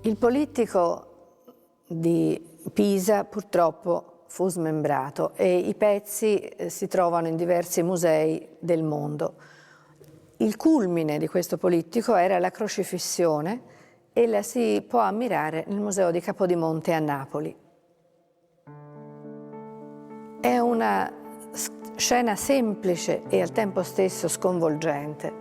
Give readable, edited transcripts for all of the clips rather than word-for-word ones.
Il polittico di Pisa purtroppo fu smembrato e i pezzi si trovano in diversi musei del mondo. Il culmine di questo polittico era la crocifissione e la si può ammirare nel Museo di Capodimonte a Napoli. È una scena semplice e al tempo stesso sconvolgente.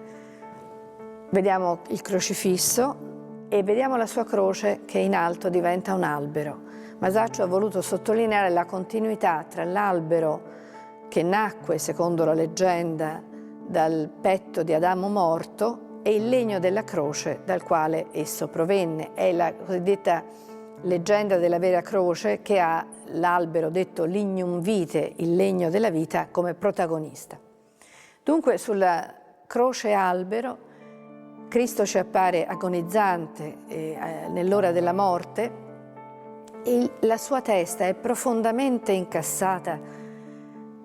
Vediamo il crocifisso e vediamo la sua croce che in alto diventa un albero. Masaccio ha voluto sottolineare la continuità tra l'albero che nacque, secondo la leggenda, dal petto di Adamo morto e il legno della croce dal quale esso provenne. È la cosiddetta leggenda della vera croce che ha l'albero detto lignum vitae, il legno della vita, come protagonista. Dunque sulla croce albero Cristo ci appare agonizzante nell'ora della morte e la sua testa è profondamente incassata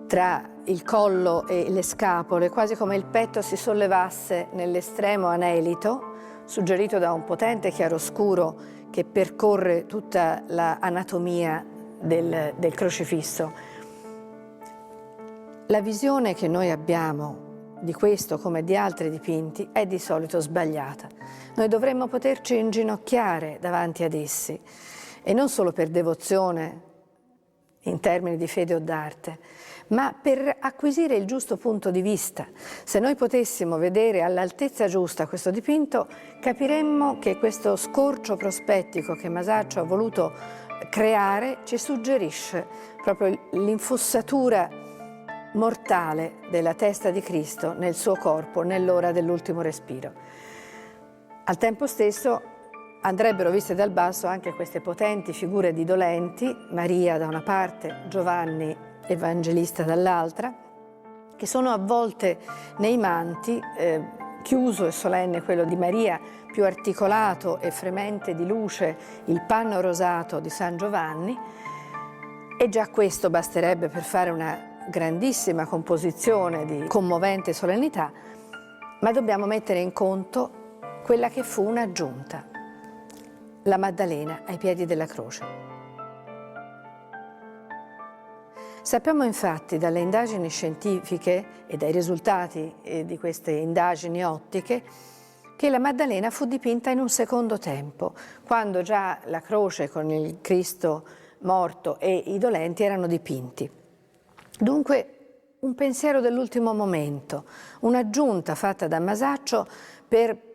tra il collo e le scapole, quasi come il petto si sollevasse nell'estremo anelito, suggerito da un potente chiaroscuro che percorre tutta l'anatomia del crocifisso. La visione che noi abbiamo di questo come di altri dipinti è di solito sbagliata. Noi dovremmo poterci inginocchiare davanti ad essi e non solo per devozione in termini di fede o d'arte, ma per acquisire il giusto punto di vista. Se noi potessimo vedere all'altezza giusta questo dipinto, capiremmo che questo scorcio prospettico che Masaccio ha voluto creare ci suggerisce proprio l'infossatura mortale della testa di Cristo nel suo corpo nell'ora dell'ultimo respiro. Al tempo stesso andrebbero viste dal basso anche queste potenti figure di dolenti, Maria da una parte, Giovanni Evangelista dall'altra, che sono avvolte nei manti, chiuso e solenne quello di Maria, più articolato e fremente di luce il panno rosato di San Giovanni, e già questo basterebbe per fare una grandissima composizione di commovente solennità, ma dobbiamo mettere in conto quella che fu un'aggiunta, la Maddalena ai piedi della croce. Sappiamo infatti dalle indagini scientifiche e dai risultati di queste indagini ottiche che la Maddalena fu dipinta in un secondo tempo, quando già la croce con il Cristo morto e i dolenti erano dipinti. Dunque un pensiero dell'ultimo momento, un'aggiunta fatta da Masaccio per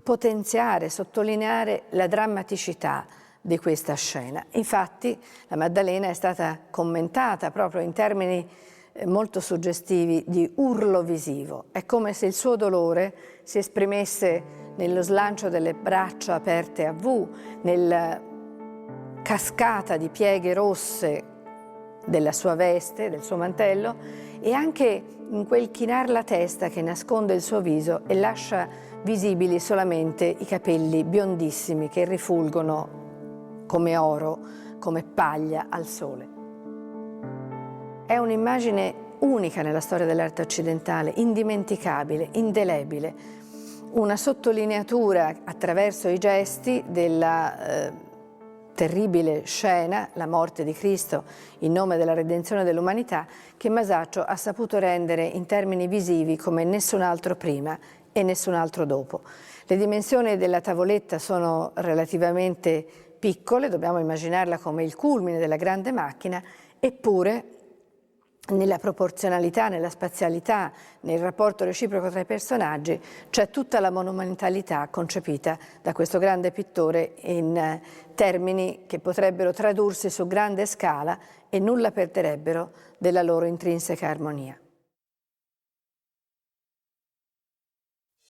potenziare, sottolineare la drammaticità di questa scena. Infatti la Maddalena è stata commentata proprio in termini molto suggestivi di urlo visivo. È come se il suo dolore si esprimesse nello slancio delle braccia aperte a V, nella cascata di pieghe rosse della sua veste, del suo mantello, e anche in quel chinar la testa che nasconde il suo viso e lascia visibili solamente i capelli biondissimi che rifulgono come oro, come paglia al sole. È un'immagine unica nella storia dell'arte occidentale, indimenticabile, indelebile, una sottolineatura attraverso i gesti della terribile scena, la morte di Cristo in nome della redenzione dell'umanità, che Masaccio ha saputo rendere in termini visivi come nessun altro prima e nessun altro dopo. Le dimensioni della tavoletta sono relativamente piccole, dobbiamo immaginarla come il culmine della grande macchina, eppure nella proporzionalità, nella spazialità, nel rapporto reciproco tra i personaggi c'è tutta la monumentalità concepita da questo grande pittore in termini che potrebbero tradursi su grande scala e nulla perderebbero della loro intrinseca armonia.